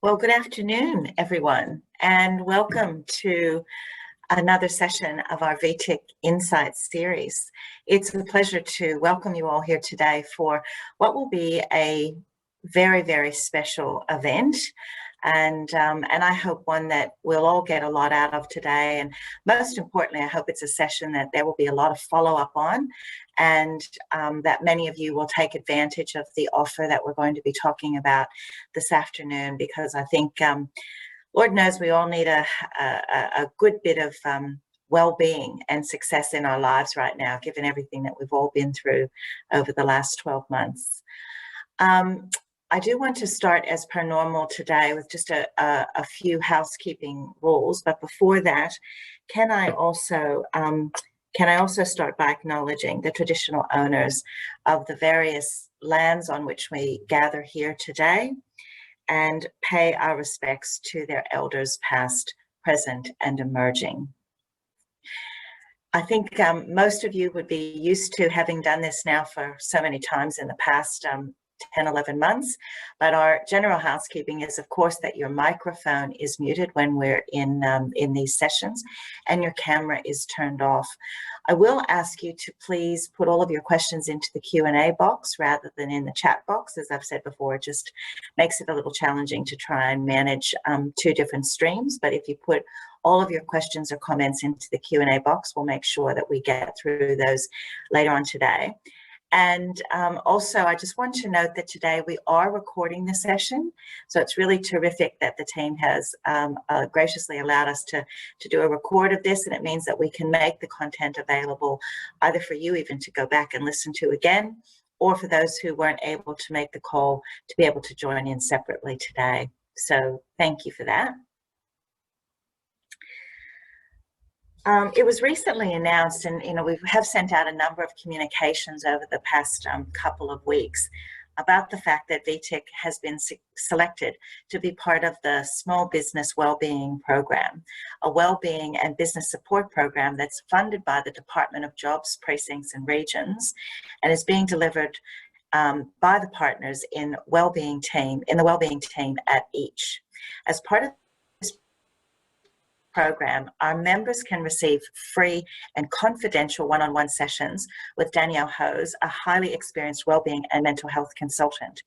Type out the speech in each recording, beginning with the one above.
Well, good afternoon, everyone, and welcome to another session of our VTIC Insights series. It's a pleasure to welcome you all here today for what will be a very, very special event. And I hope one that we'll all get a lot out of today. And most importantly, I hope it's a session that there will be a lot of follow-up on, and that many of you will take advantage of the offer that we're going to be talking about this afternoon, because I think Lord knows we all need a good bit of well-being and success in our lives right now, given everything that we've all been through over the last 12 months. I do want to start as per normal today with just a few housekeeping rules, but before that, can I also start by acknowledging the traditional owners of the various lands on which we gather here today, and pay our respects to their elders past, present, and emerging. I think most of you would be used to having done this now for so many times in the past 10, 11 months, but our general housekeeping is, of course, that your microphone is muted when we're in these sessions, and your camera is turned off. I will ask you to please put all of your questions into the Q&A box rather than in the chat box. As I've said before, it just makes it a little challenging to try and manage two different streams, but if you put all of your questions or comments into the Q&A box, we'll make sure that we get through those later on today. And also, I just want to note that today we are recording the session, so it's really terrific that the team has graciously allowed us to do a record of this, and it means that we can make the content available either for you even to go back and listen to again, or for those who weren't able to make the call to be able to join in separately today. So thank you for that. It was recently announced, and we have sent out a number of communications over the past couple of weeks about the fact that VTIC has been selected to be part of the Small Business Wellbeing Program, a wellbeing and business support program that's funded by the Department of Jobs, Precincts and Regions, and is being delivered by the partners in the wellbeing team at each. As part of program, our members can receive free and confidential one-on-one sessions with Danielle Hose, a highly experienced wellbeing and mental health consultant.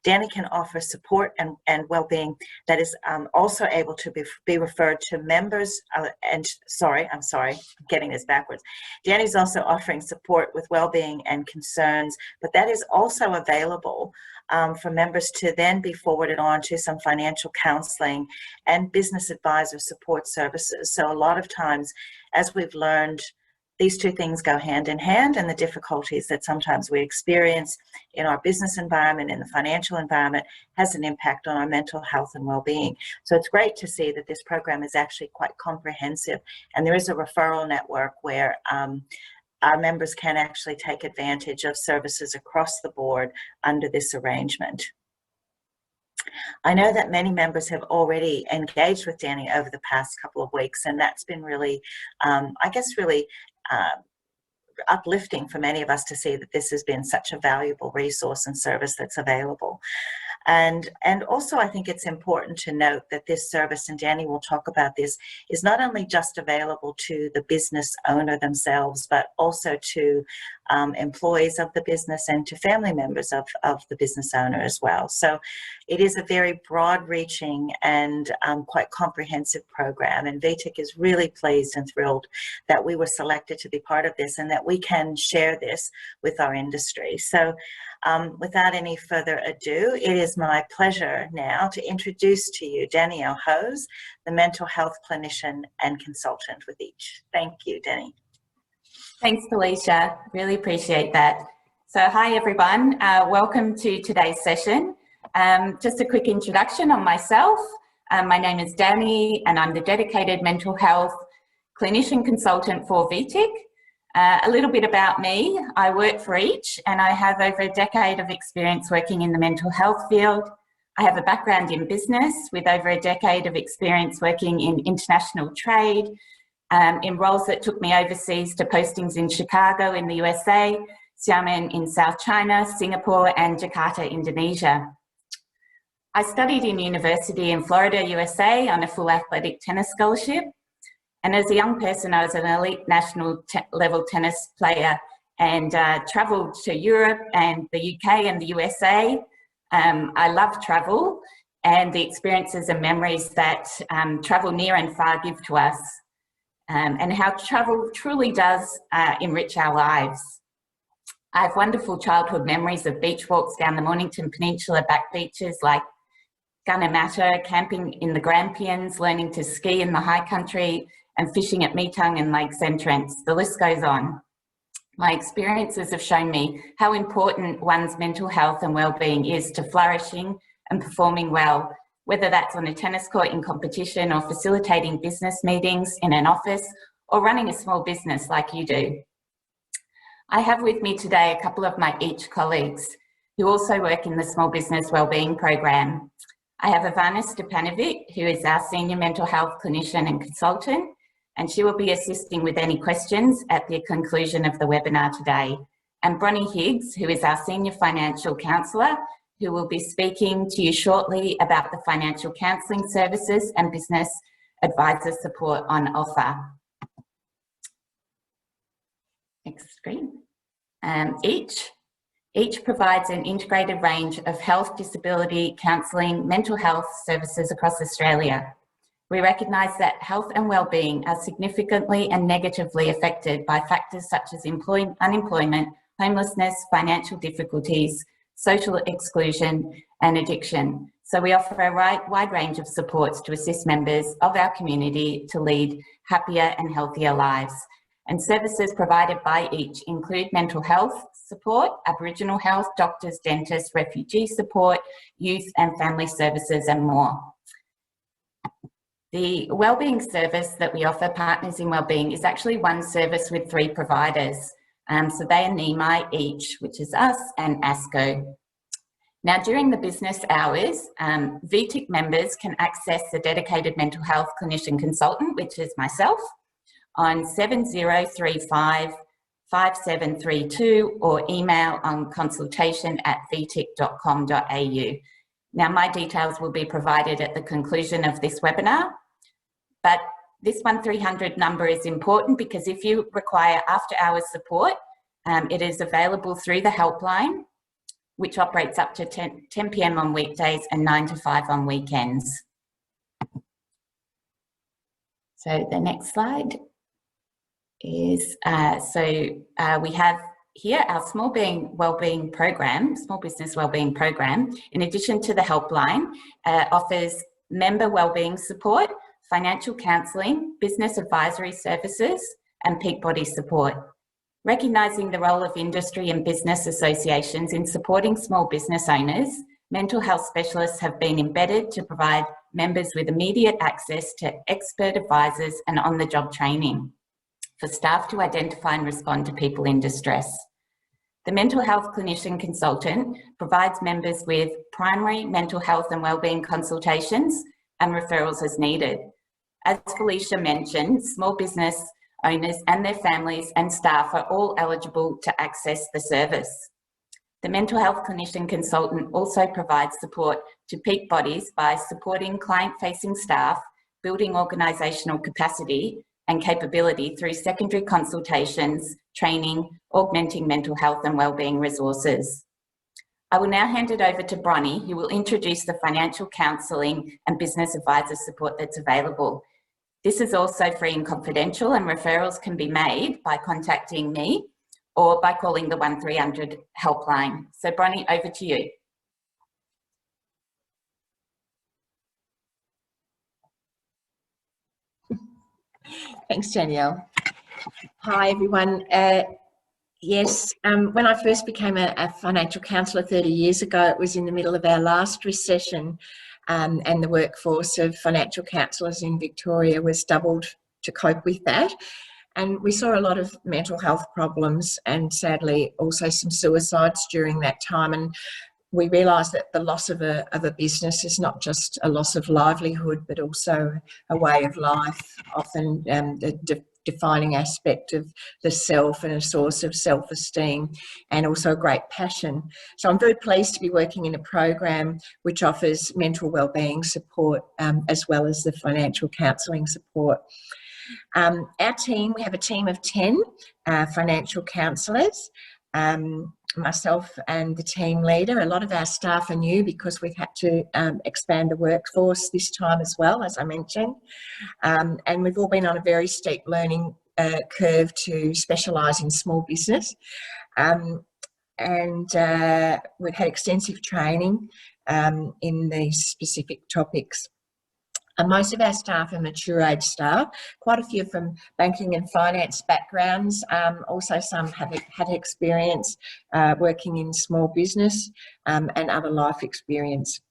Dannii can offer support and wellbeing that is also able to be referred to members. I'm getting this backwards. Dannii's also offering support with wellbeing and concerns, but that is also available for members to then be forwarded on to some financial counseling and business advisor support services. So a lot of times, as we've learned, these two things go hand in hand, and the difficulties that sometimes we experience in our business environment, in the financial environment, has an impact on our mental health and well-being. So it's great to see that this program is actually quite comprehensive, and there is a referral network where our members can actually take advantage of services across the board under this arrangement. I know that many members have already engaged with Dannii over the past couple of weeks, and that's been really, really uplifting for many of us to see that this has been such a valuable resource and service that's available. And also, I think it's important to note that this service, and Dannii will talk about this, is not only just available to the business owner themselves, but also to employees of the business and to family members of the business owner as well. So it is a very broad-reaching and quite comprehensive program, and VTIC is really pleased and thrilled that we were selected to be part of this and that we can share this with our industry. So without any further ado, it is my pleasure now to introduce to you Danielle Hose, the mental health clinician and consultant with each. Thank you, Dannii. Thanks, Felicia. Really appreciate that. So hi, everyone. Welcome to today's session. Just a quick introduction on myself. My name is Dannii, and I'm the dedicated mental health clinician consultant for VTIC. A little bit about me. I work for each, and I have over a decade of experience working in the mental health field. I have a background in business with over a decade of experience working in international trade, in roles that took me overseas to postings in Chicago in the USA, Xiamen in South China, Singapore, and Jakarta, Indonesia. I studied in university in Florida, USA on a full athletic tennis scholarship. And as a young person, I was an elite national level tennis player and travelled to Europe and the UK and the USA. I love travel and the experiences and memories that travel near and far give to us, and how travel truly does enrich our lives. I have wonderful childhood memories of beach walks down the Mornington Peninsula back beaches like Gunnamatta, camping in the Grampians, learning to ski in the high country, and fishing at Meetung and Lakes Entrance. The list goes on. My experiences have shown me how important one's mental health and wellbeing is to flourishing and performing well, whether that's on a tennis court in competition or facilitating business meetings in an office or running a small business like you do. I have with me today a couple of my EACH colleagues who also work in the Small Business Wellbeing Program. I have Ivana Stepanovic, who is our Senior Mental Health Clinician and Consultant, and she will be assisting with any questions at the conclusion of the webinar today. And Bronnie Higgs, who is our Senior Financial Counsellor, who will be speaking to you shortly about the financial counselling services and business advisor support on offer. Next screen. EACH provides an integrated range of health, disability, counselling, mental health services across Australia. We recognise that health and wellbeing are significantly and negatively affected by factors such as unemployment, homelessness, financial difficulties, social exclusion and addiction. So we offer a wide range of supports to assist members of our community to lead happier and healthier lives. And services provided by EACH include mental health support, Aboriginal health, doctors, dentists, refugee support, youth and family services and more. The wellbeing service that we offer, Partners in Wellbeing, is actually one service with 3 providers. So they are NEMI, EACH, which is us, and ASCO. Now, during the business hours, VTIC members can access the dedicated mental health clinician consultant, which is myself, on 7035 5732 or email on consultation@vtic.com.au. Now, my details will be provided at the conclusion of this webinar, but this 1300 number is important because if you require after-hours support, it is available through the helpline, which operates up to 10 p.m. on weekdays and 9 to 5 on weekends. So the next slide is, we have here our Small Business Wellbeing Program, in addition to the helpline, offers member wellbeing support, financial counselling, business advisory services, and peak body support. Recognising the role of industry and business associations in supporting small business owners, mental health specialists have been embedded to provide members with immediate access to expert advisors and on-the-job training for staff to identify and respond to people in distress. The mental health clinician consultant provides members with primary mental health and wellbeing consultations and referrals as needed. As Felicia mentioned, small business owners and their families and staff are all eligible to access the service. The mental health clinician consultant also provides support to peak bodies by supporting client-facing staff, building organisational capacity and capability through secondary consultations, training, augmenting mental health and wellbeing resources. I will now hand it over to Bronnie, who will introduce the financial counselling and business advisor support that's available. This is also free and confidential, and referrals can be made by contacting me or by calling the 1300 helpline. So Bronnie, over to you. Thanks, Danielle. Hi, everyone. Yes, when I first became a financial counsellor 30 years ago, it was in the middle of our last recession, and the workforce of financial counsellors in Victoria was doubled to cope with that. And we saw a lot of mental health problems and sadly also some suicides during that time. And we realised that the loss of a business is not just a loss of livelihood, but also a way of life. Often the defining aspect of the self and a source of self-esteem, and also a great passion. So I'm very pleased to be working in a program which offers mental wellbeing support as well as the financial counselling support. Our team, we have a team of 10 financial counsellors, myself and the team leader. A lot of our staff are new because we've had to expand the workforce this time as well, as I mentioned. And we've all been on a very steep learning curve to specialise in small business. And we've had extensive training in these specific topics. And most of our staff are mature age staff, quite a few from banking and finance backgrounds. Also some have had experience working in small business and other life experience.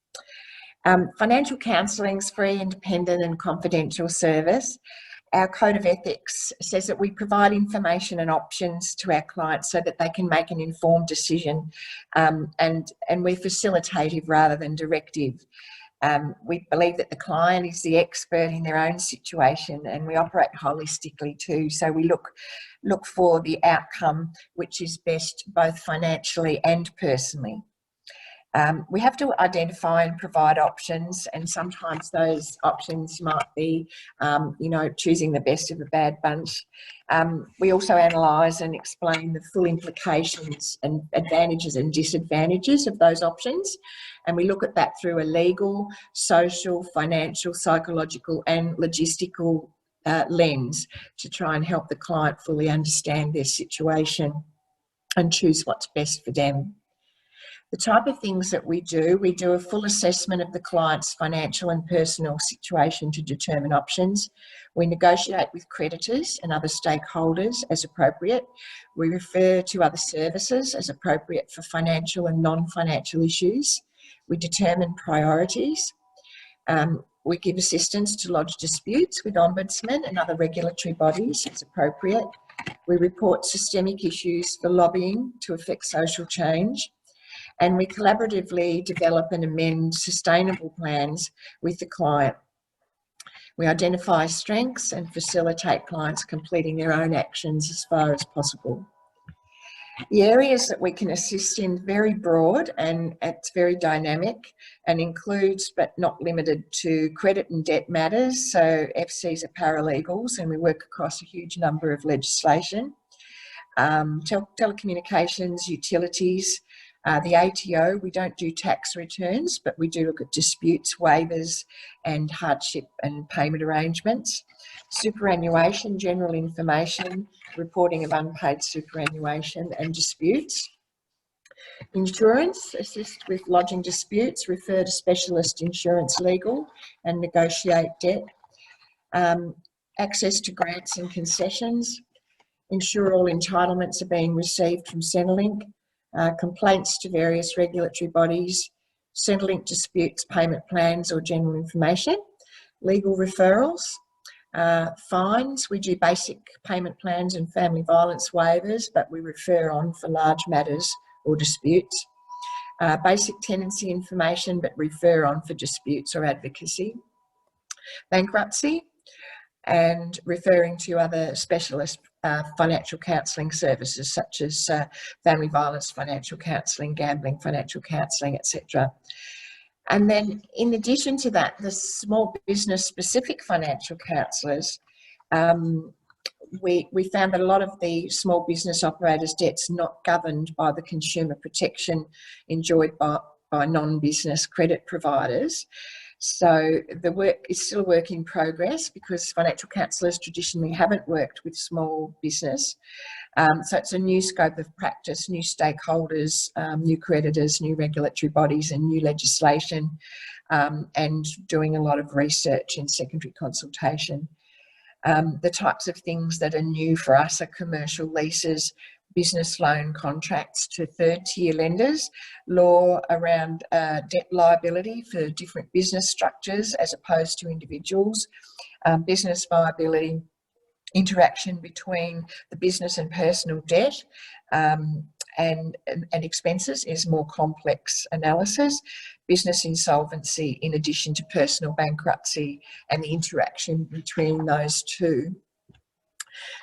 Financial counselling is free, independent and confidential service. Our code of ethics says that we provide information and options to our clients so that they can make an informed decision, and we're facilitative rather than directive. We believe that the client is the expert in their own situation, and we operate holistically too. So we look for the outcome which is best both financially and personally. We have to identify and provide options, and sometimes those options might be, choosing the best of a bad bunch. We also analyse and explain the full implications and advantages and disadvantages of those options, and we look at that through a legal, social, financial, psychological and logistical lens to try and help the client fully understand their situation and choose what's best for them. The type of things that we do a full assessment of the client's financial and personal situation to determine options. We negotiate with creditors and other stakeholders as appropriate. We refer to other services as appropriate for financial and non-financial issues. We determine priorities. We give assistance to lodge disputes with ombudsmen and other regulatory bodies as appropriate. We report systemic issues for lobbying to effect social change. And we collaboratively develop and amend sustainable plans with the client. We identify strengths and facilitate clients completing their own actions as far as possible. The areas that we can assist in very broad, and it's very dynamic, and includes but not limited to credit and debt matters. So FCs are paralegals, and we work across a huge number of legislation. Telecommunications, utilities, the ATO, we don't do tax returns, but we do look at disputes, waivers and hardship and payment arrangements. Superannuation, general information, reporting of unpaid superannuation and disputes. Insurance, assist with lodging disputes, refer to specialist insurance legal and negotiate debt. Access to grants and concessions, ensure all entitlements are being received from Centrelink. Complaints to various regulatory bodies, Centrelink disputes, payment plans or general information, legal referrals, fines. We do basic payment plans and family violence waivers, but we refer on for large matters or disputes. Basic tenancy information, but refer on for disputes or advocacy. Bankruptcy, and referring to other specialist financial counselling services such as family violence financial counselling, gambling financial counselling, etc. And then in addition to that, the small business specific financial counsellors, we found that a lot of the small business operators' debts not governed by the consumer protection enjoyed by non-business credit providers. So the work is still a work in progress because financial counsellors traditionally haven't worked with small business. So it's a new scope of practice, new stakeholders, new creditors, new regulatory bodies and new legislation, and doing a lot of research and secondary consultation. The types of things that are new for us are commercial leases, business loan contracts to third-tier lenders, law around debt liability for different business structures as opposed to individuals, business viability, interaction between the business and personal debt and expenses is more complex analysis, business insolvency in addition to personal bankruptcy and the interaction between those two.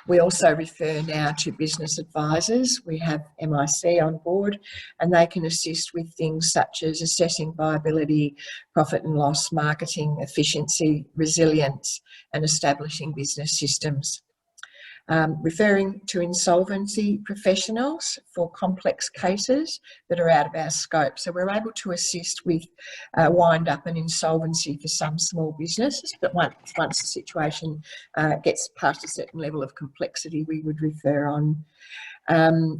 We also refer now to business advisors. We have MIC on board, and they can assist with things such as assessing viability, profit and loss, marketing, efficiency, resilience, and establishing business systems. Referring to insolvency professionals for complex cases that are out of our scope. So we're able to assist with wind up and insolvency for some small businesses, but once the situation gets past a certain level of complexity, we would refer on.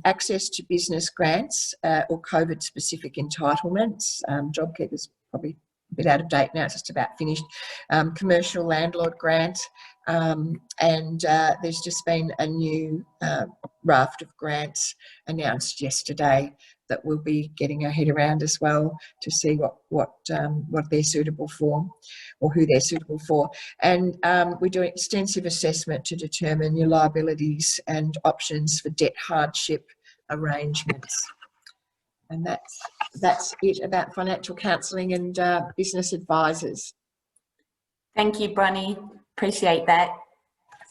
Access to business grants or COVID-specific entitlements. JobKeeper's probably a bit out of date now, it's just about finished. Commercial landlord grant, and there's just been a new raft of grants announced yesterday that we'll be getting our head around as well to see what they're suitable for or who they're suitable for. And we do extensive assessment to determine your liabilities and options for debt hardship arrangements. And that's it about financial counselling and business advisors. Thank you, Bronnie. Appreciate that.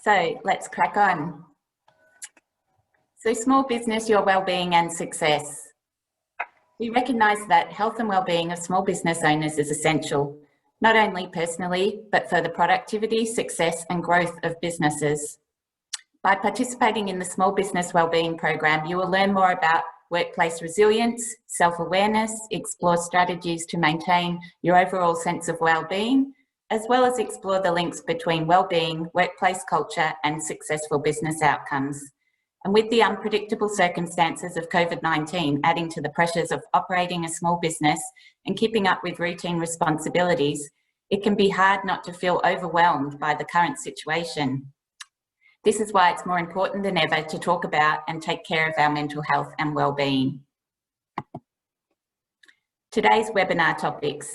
So let's crack on. So small business, your wellbeing and success. We recognise that health and wellbeing of small business owners is essential, not only personally, but for the productivity, success and growth of businesses. By participating in the Small Business Wellbeing Program, you will learn more about workplace resilience, self-awareness, explore strategies to maintain your overall sense of well-being, as well as explore the links between well-being, workplace culture and successful business outcomes. And with the unpredictable circumstances of COVID-19 adding to the pressures of operating a small business and keeping up with routine responsibilities, it can be hard not to feel overwhelmed by the current situation. This is why it's more important than ever to talk about and take care of our mental health and wellbeing. Today's webinar topics.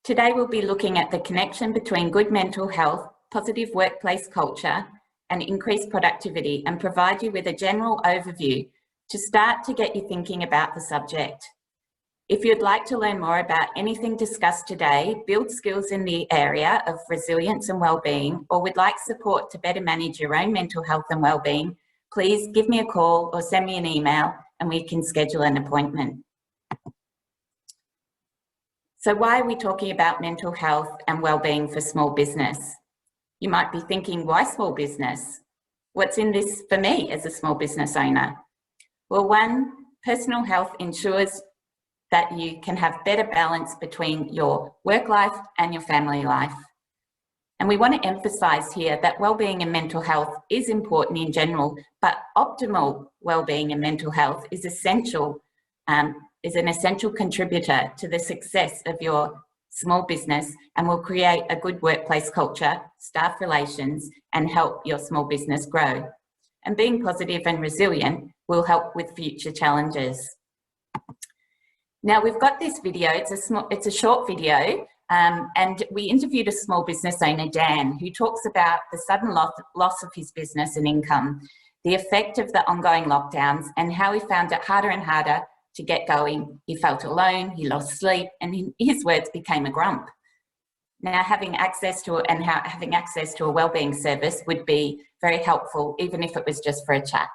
Today we'll be looking at the connection between good mental health, positive workplace culture, and increased productivity, and provide you with a general overview to start to get you thinking about the subject. If you'd like to learn more about anything discussed today, build skills in the area of resilience and wellbeing, or would like support to better manage your own mental health and wellbeing, please give me a call or send me an email and we can schedule an appointment. So why are we talking about mental health and wellbeing for small business? You might be thinking, why small business? What's in this for me as a small business owner? Well, one, personal health ensures that you can have better balance between your work life and your family life. And we want to emphasise here that wellbeing and mental health is important in general, but optimal wellbeing and mental health is essential, is an essential contributor to the success of your small business and will create a good workplace culture, staff relations, and help your small business grow. And being positive and resilient will help with future challenges. Now we've got this video, it's a short video, and we interviewed a small business owner, Dan, who talks about the sudden loss of his business and income, the effect of the ongoing lockdowns, and how he found it harder and harder to get going. He felt alone, he lost sleep, and his words became a grump. Now having access to a wellbeing service would be very helpful, even if it was just for a chat.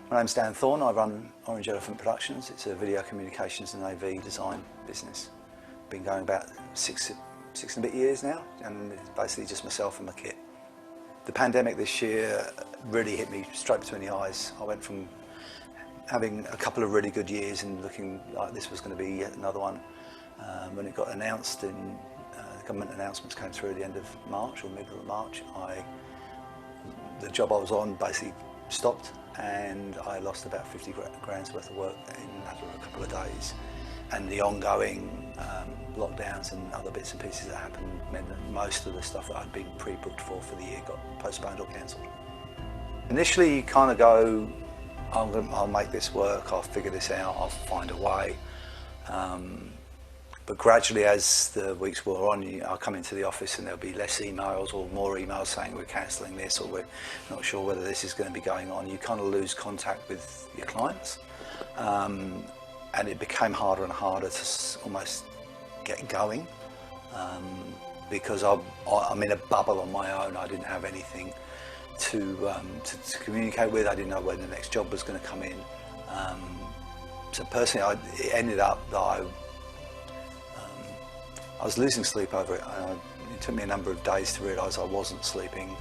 My name's Dan Thorne. I run Orange Elephant Productions. It's a video communications and AV design business. Been going about six and a bit years now, and it's basically just myself and my kit. The pandemic this year really hit me straight between the eyes. I went from having a couple of really good years and looking like this was going to be yet another one. When it got announced, the government announcements came through at the end of March or middle of March, the job I was on basically stopped, and I lost about 50 grand's worth of work in a couple of days. And the ongoing lockdowns and other bits and pieces that happened meant that most of the stuff that I'd been pre-booked for the year got postponed or cancelled. Initially you kind of go, I'll make this work, I'll figure this out, I'll find a way. But gradually, as the weeks wore on, I'll come into the office and there'll be less emails or more emails saying we're cancelling this or we're not sure whether this is going to be going on. You kind of lose contact with your clients. and it became harder and harder to almost get going, because I'm in a bubble on my own. I didn't have anything to communicate with. I didn't know when the next job was going to come in. So personally, it ended up that I was losing sleep over it. It took me a number of days to realise I wasn't sleeping,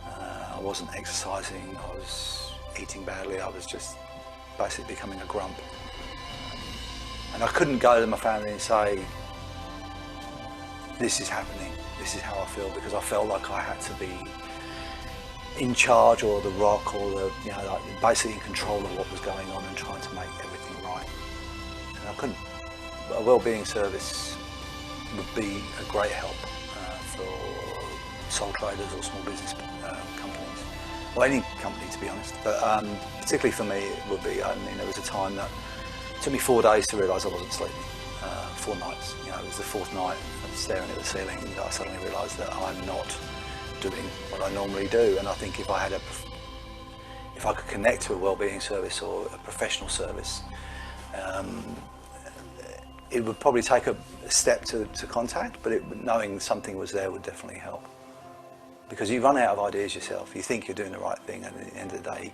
I wasn't exercising, I was eating badly, I was just basically becoming a grump. And I couldn't go to my family and say, this is happening, this is how I feel, because I felt like I had to be in charge, or the rock, or the, you know, like basically in control of what was going on and trying to make everything right. And I couldn't. A wellbeing service would be a great help for sole traders or small business companies, or any company, to be honest. But particularly for me, it would be. I mean, there was a time that it took me 4 days to realise I wasn't sleeping. 4 nights. You know, it was the 4th night of staring at the ceiling, and I suddenly realised that I'm not doing what I normally do. And I think if I could connect to a wellbeing service or a professional service, it would probably take a step to contact, but knowing something was there would definitely help. Because you run out of ideas yourself. You think you're doing the right thing, and at the end of the day,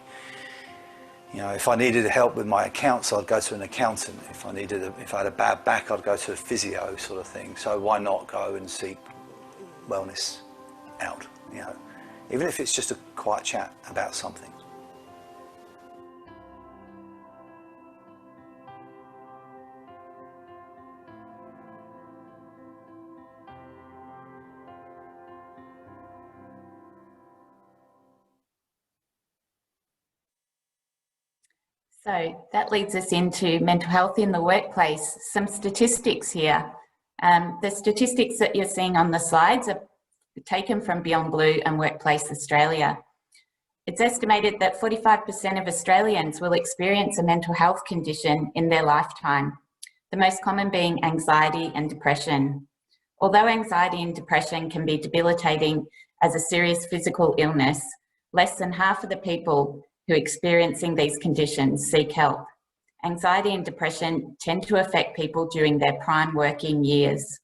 you know, if I needed help with my accounts, I'd go to an accountant. If I had a bad back, I'd go to a physio, sort of thing. So why not go and seek wellness out? You know, even if it's just a quiet chat about something. So that leads us into mental health in the workplace. Some statistics here. The statistics that you're seeing on the slides are taken from Beyond Blue and Workplace Australia. It's estimated that 45% of Australians will experience a mental health condition in their lifetime, the most common being anxiety and depression. Although anxiety and depression can be debilitating as a serious physical illness, less than half of the people who are experiencing these conditions seek help. Anxiety and depression tend to affect people during their prime working years.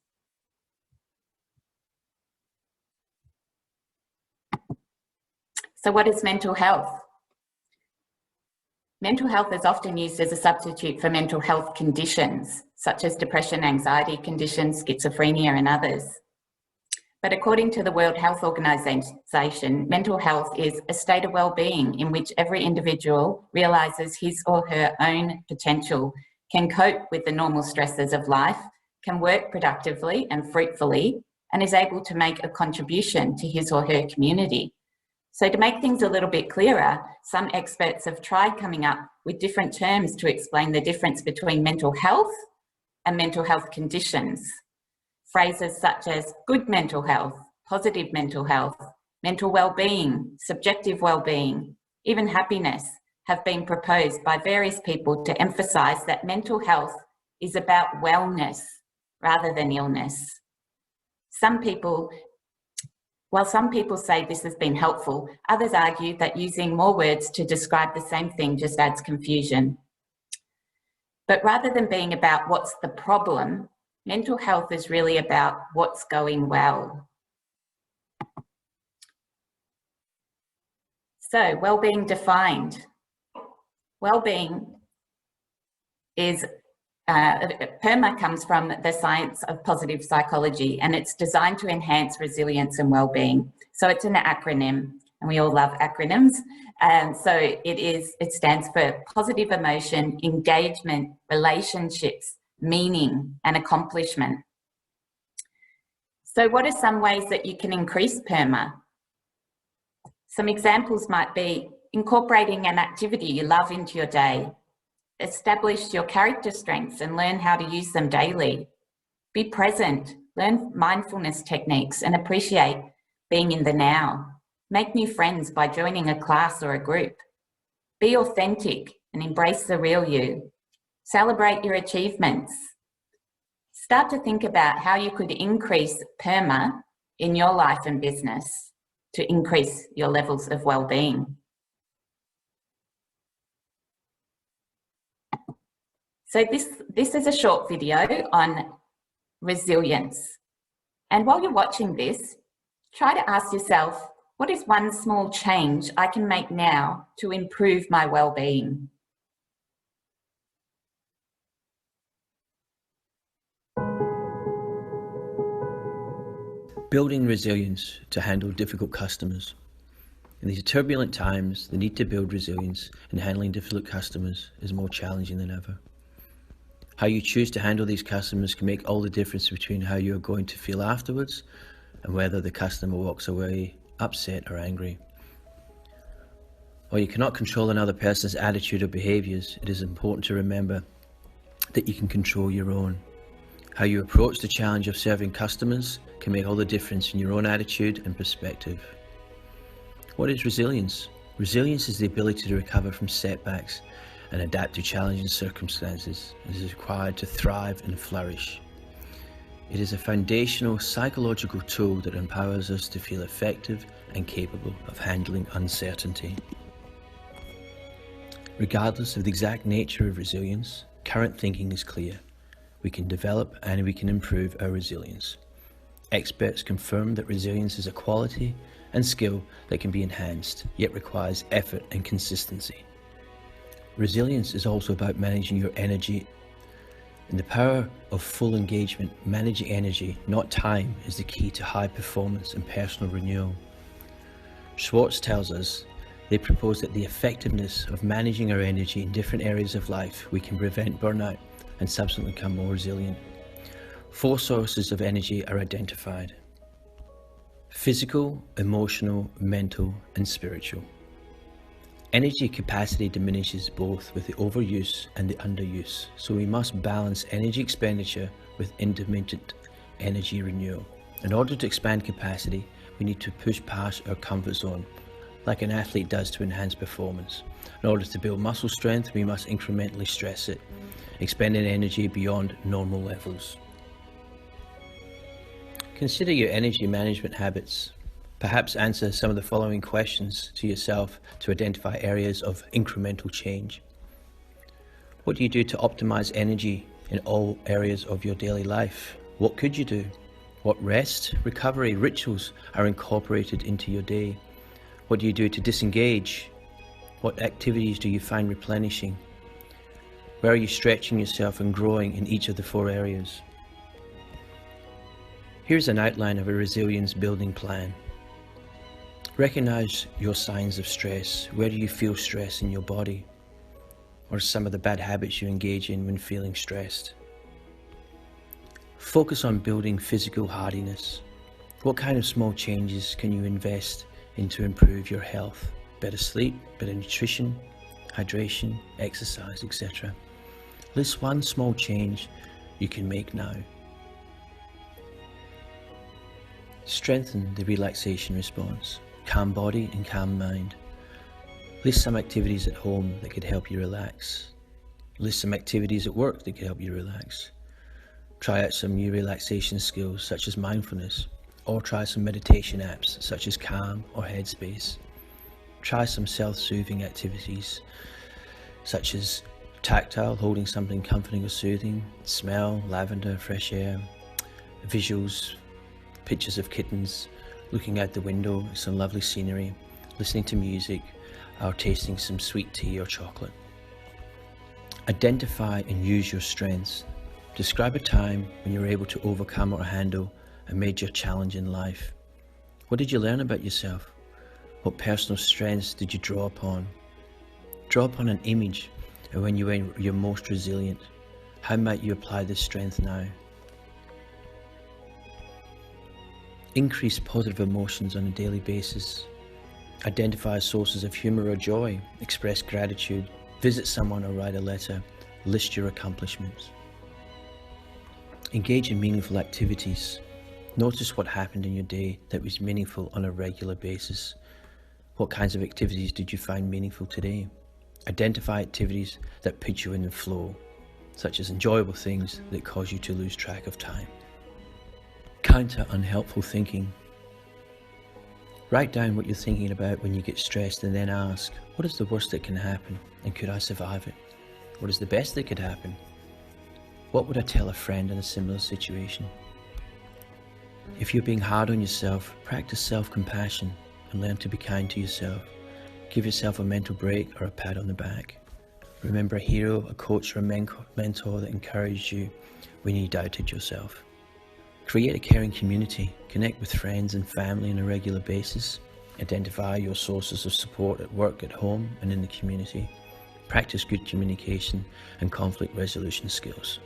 So what is mental health? Mental health is often used as a substitute for mental health conditions, such as depression, anxiety conditions, schizophrenia, and others. But according to the World Health Organization, mental health is a state of well-being in which every individual realizes his or her own potential, can cope with the normal stresses of life, can work productively and fruitfully, and is able to make a contribution to his or her community. So to make things a little bit clearer, some experts have tried coming up with different terms to explain the difference between mental health and mental health conditions. Phrases such as good mental health, positive mental health, mental well-being, subjective well-being, even happiness have been proposed by various people to emphasise that mental health is about wellness rather than illness. While some people say this has been helpful, others argue that using more words to describe the same thing just adds confusion. But rather than being about what's the problem, mental health is really about what's going well. So, well-being defined. Well-being is, PERMA comes from the science of positive psychology, and it's designed to enhance resilience and well-being. So it's an acronym, and we all love acronyms. So it stands for positive emotion, engagement, relationships, meaning, and accomplishment. So what are some ways that you can increase PERMA? Some examples might be incorporating an activity you love into your day. Establish your character strengths and learn how to use them daily. Be present, learn mindfulness techniques and appreciate being in the now. Make new friends by joining a class or a group. Be authentic and embrace the real you. Celebrate your achievements. Start to think about how you could increase PERMA in your life and business to increase your levels of well-being. So this is a short video on resilience. And while you're watching this, try to ask yourself, what is one small change I can make now to improve my well-being? Building resilience to handle difficult customers. In these turbulent times, the need to build resilience in handling difficult customers is more challenging than ever. How you choose to handle these customers can make all the difference between how you are going to feel afterwards and whether the customer walks away upset or angry. While you cannot control another person's attitude or behaviours, it is important to remember that you can control your own. How you approach the challenge of serving customers can make all the difference in your own attitude and perspective. What is resilience? Resilience is the ability to recover from setbacks and adapt to challenging circumstances. It is required to thrive and flourish. It is a foundational psychological tool that empowers us to feel effective and capable of handling uncertainty. Regardless of the exact nature of resilience, current thinking is clear. We can develop and we can improve our resilience. Experts confirm that resilience is a quality and skill that can be enhanced, yet requires effort and consistency. Resilience is also about managing your energy. In the power of full engagement, managing energy, not time, is the key to high performance and personal renewal. Schwartz tells us they propose that the effectiveness of managing our energy in different areas of life, we can prevent burnout and subsequently become more resilient. 4 sources of energy are identified: physical, emotional, mental, and spiritual. Energy capacity diminishes both with the overuse and the underuse, so we must balance energy expenditure with intermittent energy renewal. In order to expand capacity, we need to push past our comfort zone, like an athlete does to enhance performance. In order to build muscle strength, we must incrementally stress it, expending energy beyond normal levels. Consider your energy management habits. Perhaps answer some of the following questions to yourself to identify areas of incremental change. What do you do to optimize energy in all areas of your daily life? What could you do? What rest, recovery, rituals are incorporated into your day? What do you do to disengage? What activities do you find replenishing? Where are you stretching yourself and growing in each of the 4 areas? Here's an outline of a resilience building plan. Recognize your signs of stress. Where do you feel stress in your body? What are some of the bad habits you engage in when feeling stressed? Focus on building physical hardiness. What kind of small changes can you invest in to improve your health? Better sleep, better nutrition, hydration, exercise, etc. List one small change you can make now. Strengthen the relaxation response. Calm body and calm mind. List some activities at home that could help you relax. List some activities at work that could help you relax. Try out some new relaxation skills such as mindfulness, or try some meditation apps such as Calm or Headspace. Try some self-soothing activities such as tactile, holding something comforting or soothing, smell, lavender, fresh air, visuals, pictures of kittens, looking out the window, some lovely scenery, listening to music, or tasting some sweet tea or chocolate. Identify and use your strengths. Describe a time when you were able to overcome or handle a major challenge in life. What did you learn about yourself? What personal strengths did you draw upon? Draw upon an image of when you were your most resilient. How might you apply this strength now? Increase positive emotions on a daily basis. Identify sources of humour or joy. Express gratitude. Visit someone or write a letter. List your accomplishments. Engage in meaningful activities. Notice what happened in your day that was meaningful on a regular basis. What kinds of activities did you find meaningful today? Identify activities that put you in the flow, such as enjoyable things that cause you to lose track of time. Counter unhelpful thinking. Write down what you're thinking about when you get stressed and then ask, what is the worst that can happen and could I survive it? What is the best that could happen What would I tell a friend in a similar situation? If you're being hard on yourself, practice self-compassion and learn to be kind to yourself. Give yourself a mental break or a pat on the back. Remember a hero, a coach or a mentor that encouraged you when you doubted yourself. Create a caring community. Connect with friends and family on a regular basis. Identify your sources of support at work, at home and in the community. Practice good communication and conflict resolution skills.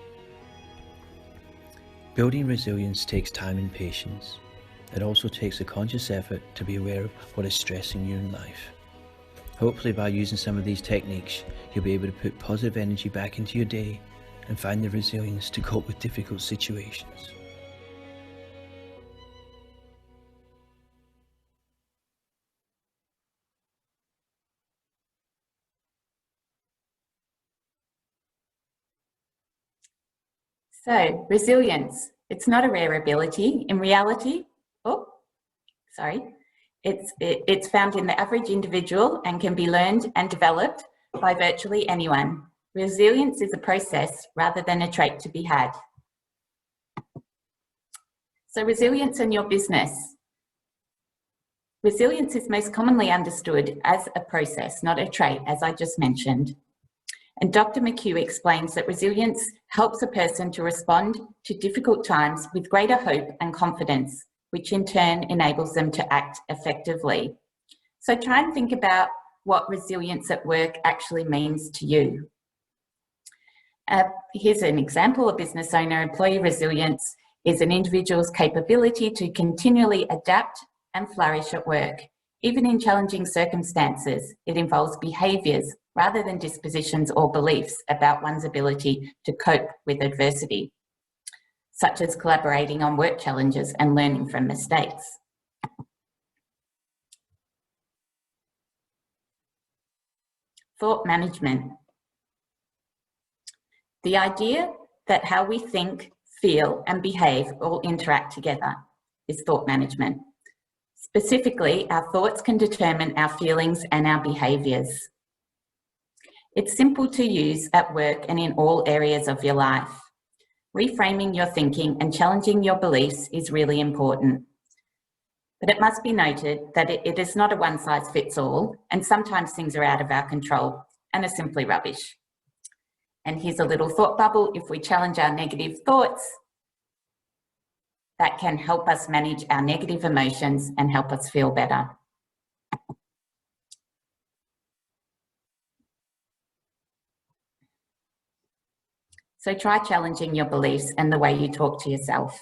Building resilience takes time and patience. It also takes a conscious effort to be aware of what is stressing you in life. Hopefully by using some of these techniques, you'll be able to put positive energy back into your day and find the resilience to cope with difficult situations. So, resilience, it's not a rare ability. In reality, it's found in the average individual and can be learned and developed by virtually anyone. Resilience is a process rather than a trait to be had. So, resilience in your business. Resilience is most commonly understood as a process, not a trait, as I just mentioned. And Dr. McHugh explains that resilience helps a person to respond to difficult times with greater hope and confidence, which in turn enables them to act effectively. So try and think about what resilience at work actually means to you. Here's an example. A business owner. Employee resilience is an individual's capability to continually adapt and flourish at work. Even in challenging circumstances, it involves behaviours rather than dispositions or beliefs about one's ability to cope with adversity, such as collaborating on work challenges and learning from mistakes. Thought management. The idea that how we think, feel, and behave all interact together is thought management. Specifically, our thoughts can determine our feelings and our behaviours. It's simple to use at work and in all areas of your life. Reframing your thinking and challenging your beliefs is really important. But it must be noted that it is not a one-size-fits-all, and sometimes things are out of our control and are simply rubbish. And here's a little thought bubble. If we challenge our negative thoughts, that can help us manage our negative emotions and help us feel better. So try challenging your beliefs and the way you talk to yourself.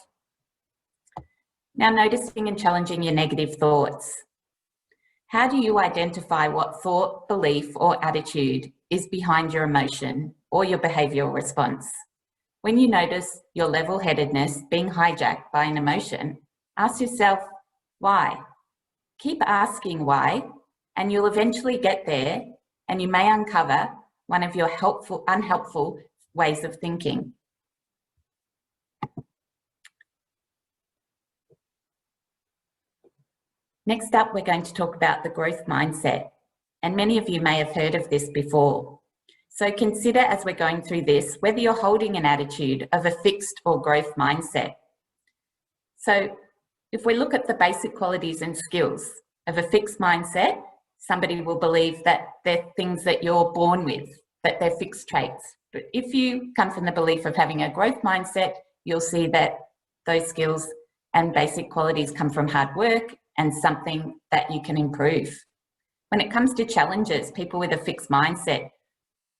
Now, noticing and challenging your negative thoughts. How do you identify what thought, belief, or attitude is behind your emotion or your behavioural response? When you notice your level-headedness being hijacked by an emotion, ask yourself, why? Keep asking why, and you'll eventually get there, and you may uncover one of your unhelpful ways of thinking. Next up, we're going to talk about the growth mindset, and many of you may have heard of this before. So consider as we're going through this, whether you're holding an attitude of a fixed or growth mindset. So if we look at the basic qualities and skills of a fixed mindset, somebody will believe that they're things that you're born with, that they're fixed traits. But if you come from the belief of having a growth mindset, you'll see that those skills and basic qualities come from hard work and something that you can improve. When it comes to challenges, people with a fixed mindset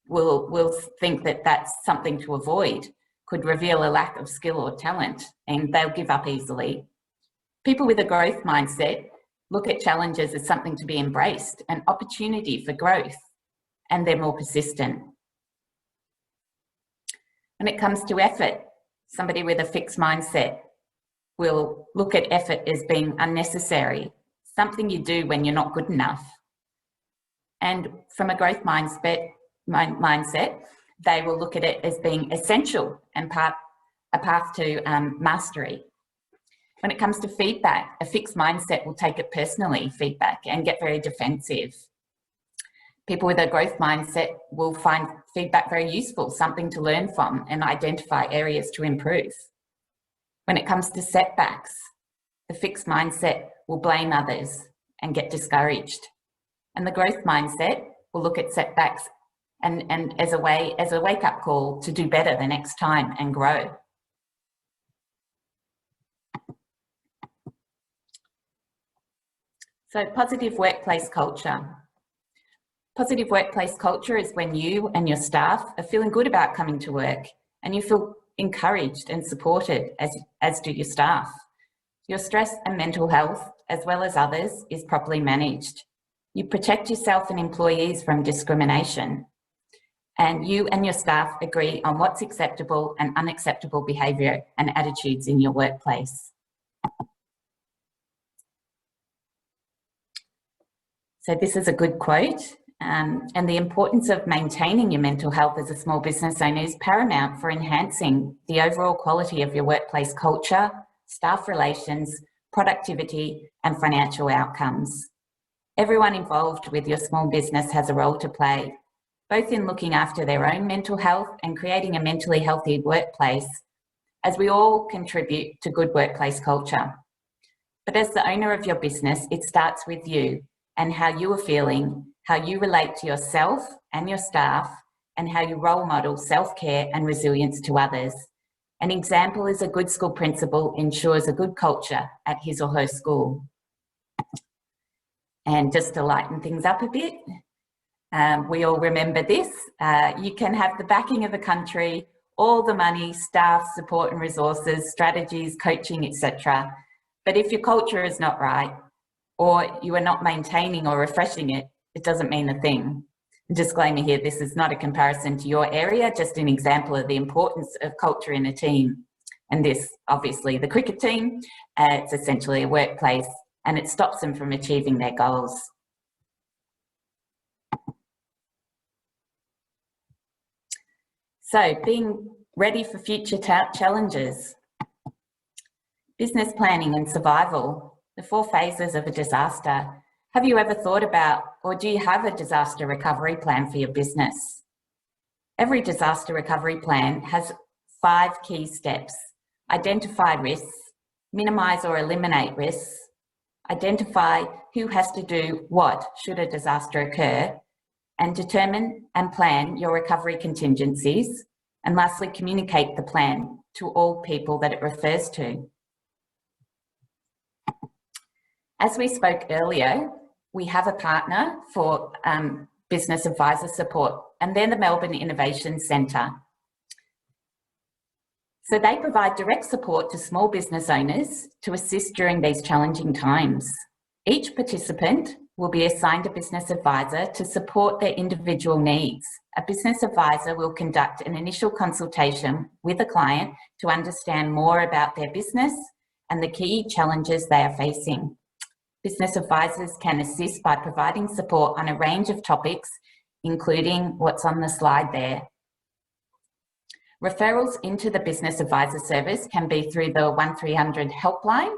will think that that's something to avoid, could reveal a lack of skill or talent, and they'll give up easily. People with a growth mindset look at challenges as something to be embraced, an opportunity for growth, and they're more persistent. When it comes to effort, somebody with a fixed mindset will look at effort as being unnecessary, something you do when you're not good enough. And from a growth mindset, they will look at it as being essential and a path to mastery. When it comes to feedback, a fixed mindset will take it personally, feedback, and get very defensive. People with a growth mindset will find feedback very useful, something to learn from and identify areas to improve. When it comes to setbacks, the fixed mindset will blame others and get discouraged. And the growth mindset will look at setbacks and as a wake-up call to do better the next time and grow. So positive workplace culture. Positive workplace culture is when you and your staff are feeling good about coming to work and you feel encouraged and supported, as do your staff. Your stress and mental health, as well as others, is properly managed. You protect yourself and employees from discrimination, and you and your staff agree on what's acceptable and unacceptable behaviour and attitudes in your workplace. So this is a good quote, and the importance of maintaining your mental health as a small business owner is paramount for enhancing the overall quality of your workplace culture, staff relations, productivity and financial outcomes. Everyone involved with your small business has a role to play, both in looking after their own mental health and creating a mentally healthy workplace, as we all contribute to good workplace culture. But as the owner of your business, it starts with you and how you are feeling, how you relate to yourself and your staff, and how you role model self-care and resilience to others. An example is a good school principal ensures a good culture at his or her school. And just to lighten things up a bit, we all remember this, you can have the backing of the country, all the money, staff, support and resources, strategies, coaching, etc. But if your culture is not right, or you are not maintaining or refreshing it, it doesn't mean a thing. Disclaimer here, this is not a comparison to your area, just an example of the importance of culture in a team. And this, obviously, the cricket team, it's essentially a workplace and it stops them from achieving their goals. So, being ready for future challenges. Business planning and survival, the 4 phases of a disaster. Have you ever thought about, or do you have a disaster recovery plan for your business? Every disaster recovery plan has 5 key steps. Identify risks, minimise or eliminate risks, identify who has to do what should a disaster occur, and determine and plan your recovery contingencies, and lastly, communicate the plan to all people that it refers to. As we spoke earlier, we have a partner for business advisor support, and they're the Melbourne Innovation Centre. So they provide direct support to small business owners to assist during these challenging times. Each participant will be assigned a business advisor to support their individual needs. A business advisor will conduct an initial consultation with a client to understand more about their business and the key challenges they are facing. Business advisors can assist by providing support on a range of topics, including what's on the slide there. Referrals into the business advisor service can be through the 1300 helpline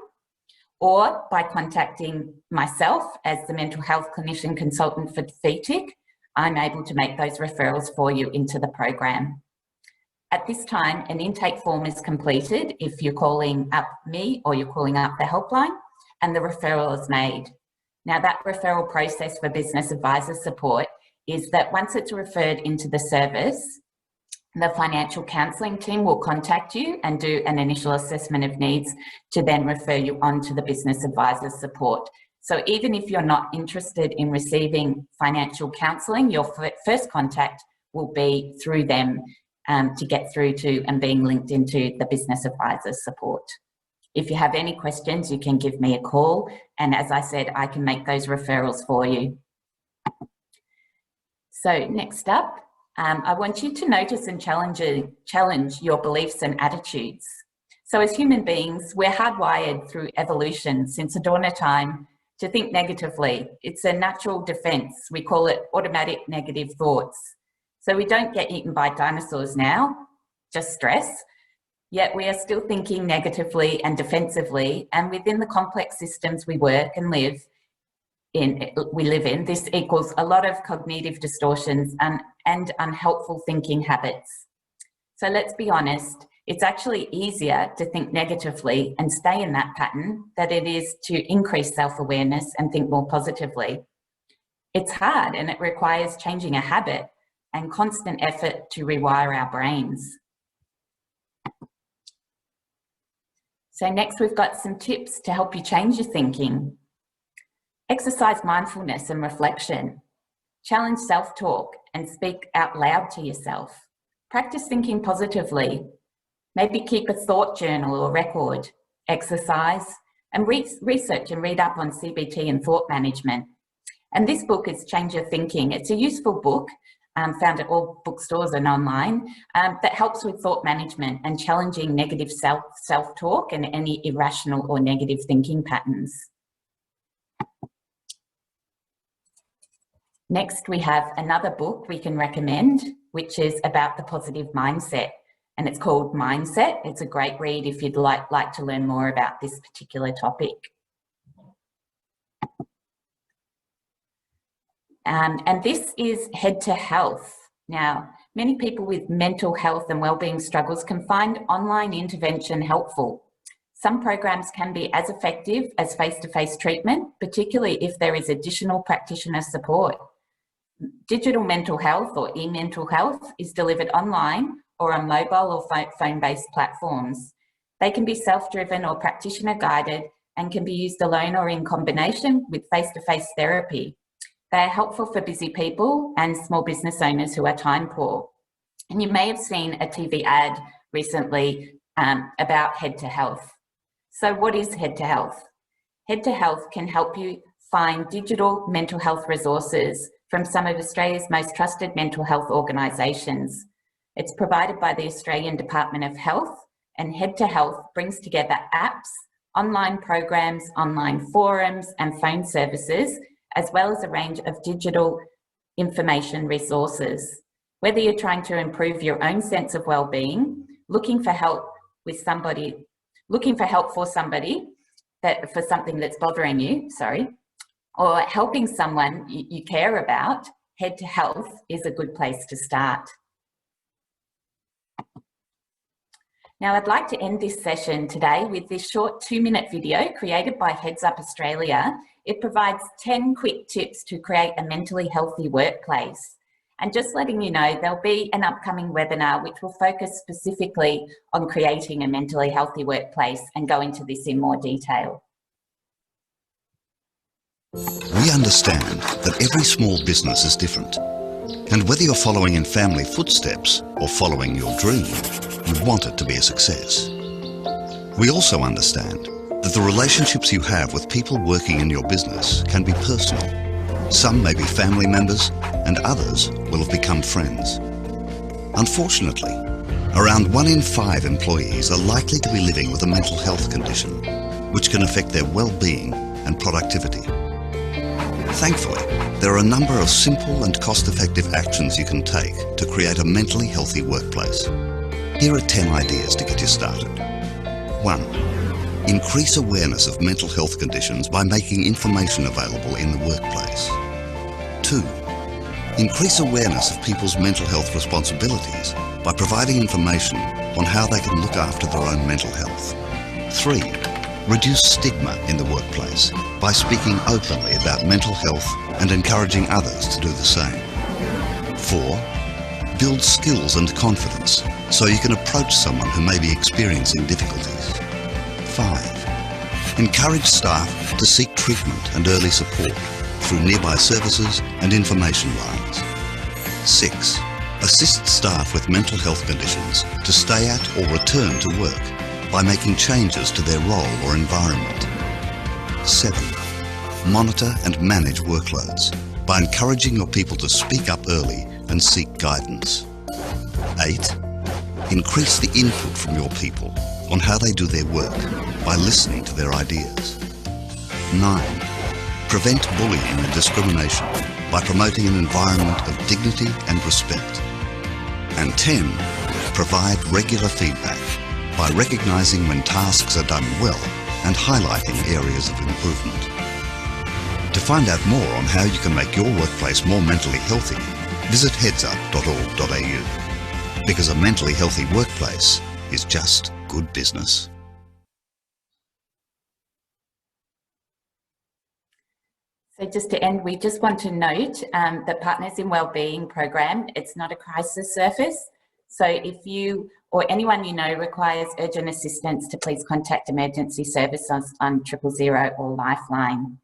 or by contacting myself as the mental health clinician consultant for VTIC. I'm able to make those referrals for you into the program. At this time, an intake form is completed if you're calling up me or you're calling up the helpline, and the referral is made. Now, that referral process for business advisor support is that once it's referred into the service, the financial counselling team will contact you and do an initial assessment of needs to then refer you on to the business advisor support. So even if you're not interested in receiving financial counselling, your first contact will be through them to get through to and being linked into the business advisor support. If you have any questions, you can give me a call. And as I said, I can make those referrals for you. So next up, I want you to notice and challenge your beliefs and attitudes. So as human beings, we're hardwired through evolution since the dawn of time to think negatively. It's a natural defense. We call it automatic negative thoughts. So we don't get eaten by dinosaurs now, just stress. Yet we are still thinking negatively and defensively, and within the complex systems we work and live, we live in, this equals a lot of cognitive distortions and unhelpful thinking habits. So let's be honest, it's actually easier to think negatively and stay in that pattern than it is to increase self-awareness and think more positively. It's hard, and it requires changing a habit and constant effort to rewire our brains. So next, we've got some tips to help you change your thinking. Exercise mindfulness and reflection. Challenge self-talk and speak out loud to yourself. Practice thinking positively. Maybe keep a thought journal or record. Exercise and research and read up on CBT and thought management. And this book is Change Your Thinking. It's a useful book, found at all bookstores and online, that helps with thought management and challenging negative self-talk and any irrational or negative thinking patterns. Next, we have another book we can recommend, which is about the positive mindset, and it's called Mindset. It's a great read if you'd like to learn more about this particular topic. And this is Head to Health. Now, many people with mental health and wellbeing struggles can find online intervention helpful. Some programs can be as effective as face-to-face treatment, particularly if there is additional practitioner support. Digital mental health or e-mental health is delivered online or on mobile or phone-based platforms. They can be self-driven or practitioner-guided and can be used alone or in combination with face-to-face therapy. They are helpful for busy people and small business owners who are time poor. And you may have seen a TV ad recently about Head to Health. So what is Head to Health? Head to Health can help you find digital mental health resources from some of Australia's most trusted mental health organisations. It's provided by the Australian Department of Health, and Head to Health brings together apps, online programs, online forums and phone services, as well as a range of digital information resources. Whether you're trying to improve your own sense of well-being, looking for help for something that's bothering you, or helping someone you care about, Head to Health is a good place to start. Now, I'd like to end this session today with this short 2-minute video created by Heads Up Australia. It provides 10 quick tips to create a mentally healthy workplace. And just letting you know, there'll be an upcoming webinar which will focus specifically on creating a mentally healthy workplace and go into this in more detail. We understand that every small business is different. And whether you're following in family footsteps or following your dream, you want it to be a success. We also understand that the relationships you have with people working in your business can be personal. Some may be family members and others will have become friends. Unfortunately, around 1 in 5 employees are likely to be living with a mental health condition, which can affect their well-being and productivity. Thankfully, there are a number of simple and cost-effective actions you can take to create a mentally healthy workplace. Here are 10 ideas to get you started. 1. Increase awareness of mental health conditions by making information available in the workplace. 2. Increase awareness of people's mental health responsibilities by providing information on how they can look after their own mental health. 3. Reduce stigma in the workplace by speaking openly about mental health and encouraging others to do the same. 4. Build skills and confidence so you can approach someone who may be experiencing difficulties. 5. Encourage staff to seek treatment and early support through nearby services and information lines. 6. Assist staff with mental health conditions to stay at or return to work by making changes to their role or environment. 7. Monitor and manage workloads by encouraging your people to speak up early and seek guidance. 8. Increase the input from your people on how they do their work by listening to their ideas. 9. Prevent bullying and discrimination by promoting an environment of dignity and respect. And 10. Provide regular feedback by recognising when tasks are done well and highlighting areas of improvement. To find out more on how you can make your workplace more mentally healthy, visit headsup.org.au. Because a mentally healthy workplace is just good business. So just to end, we just want to note that Partners in Wellbeing Program, it's not a crisis service. So if you or anyone you know requires urgent assistance, to please contact emergency services on 000 or Lifeline.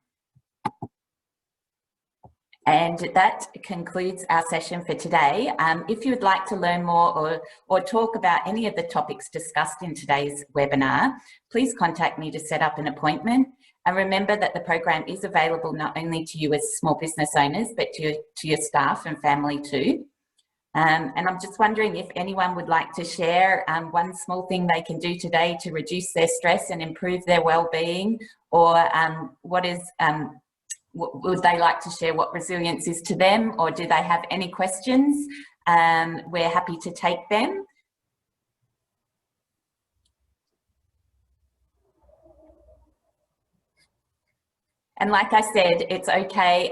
And that concludes our session for today. If you would like to learn more or talk about any of the topics discussed in today's webinar, please contact me to set up an appointment. And remember that the program is available not only to you as small business owners, but to your staff and family too. And I'm just wondering if anyone would like to share one small thing they can do today to reduce their stress and improve their well-being, or would they like to share what resilience is to them, or do they have any questions? We're happy to take them. And like I said, it's okay.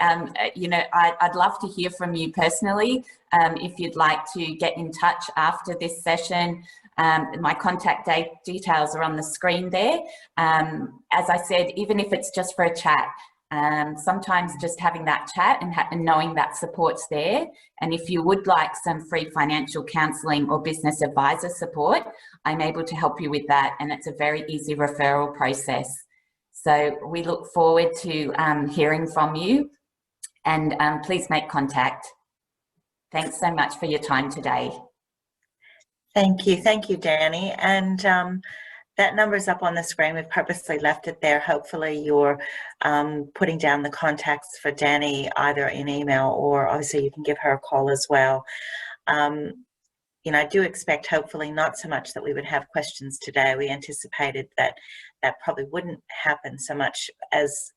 You know, I'd love to hear from you personally. If you'd like to get in touch after this session, my contact details are on the screen there. As I said, even if it's just for a chat, sometimes just having that chat and knowing that support's there. And if you would like some free financial counselling or business advisor support, I'm able to help you with that. And it's a very easy referral process. So we look forward to hearing from you, and please make contact. Thanks so much for your time today. Thank you, Dannii. And that number's up on the screen. We've purposely left it there. Hopefully you're putting down the contacts for Dannii either in email, or obviously you can give her a call as well. You know, I do expect hopefully not so much that we would have questions today. We anticipated that probably wouldn't happen so much as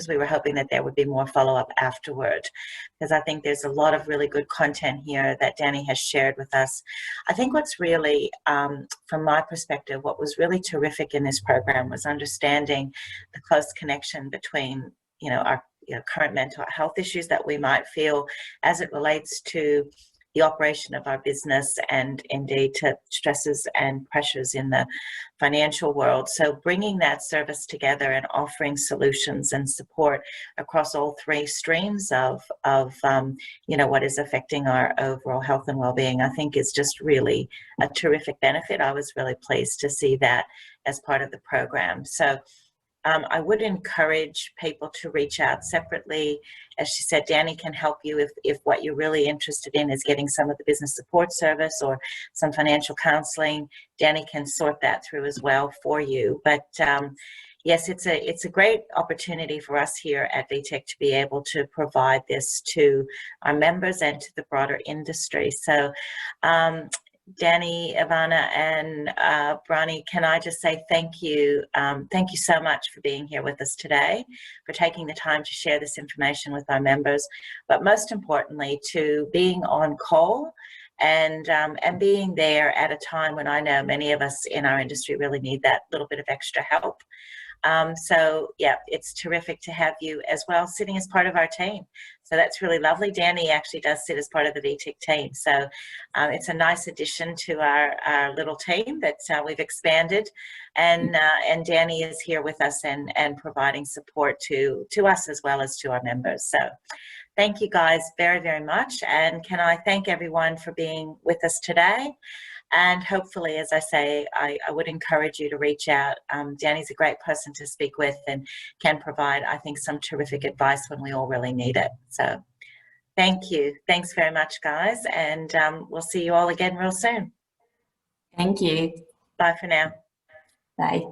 we were hoping that there would be more follow-up afterward, because I think there's a lot of really good content here that Dannii has shared with us. I think what's really, from my perspective, what was really terrific in this program was understanding the close connection between, you know, our current mental health issues that we might feel as it relates to the operation of our business, and indeed to stresses and pressures in the financial world. So bringing that service together and offering solutions and support across all three streams of you know, what is affecting our overall health and well-being, I think is just really a terrific benefit. I was really pleased to see that as part of the program. So I would encourage people to reach out separately. As she said, Dannii can help you if what you're really interested in is getting some of the business support service or some financial counseling. Dannii can sort that through as well for you. But yes, it's a great opportunity for us here at VTIC to be able to provide this to our members and to the broader industry. So Dannii, Ivana, and Brani, can I just say thank you. Thank you so much for being here with us today, for taking the time to share this information with our members, but most importantly, to being on call and being there at a time when I know many of us in our industry really need that little bit of extra help. So yeah, it's terrific to have you as well sitting as part of our team. So that's really lovely. Dannii actually does sit as part of the VTIC team. So it's a nice addition to our little team that we've expanded. And Dannii is here with us and providing support to us as well as to our members. So thank you guys very, very much. And can I thank everyone for being with us today? And hopefully, as I say, I would encourage you to reach out. Dannii's a great person to speak with and can provide, I think, some terrific advice when we all really need it. So thank you. Thanks very much, guys. And we'll see you all again real soon. Thank you. Bye for now. Bye.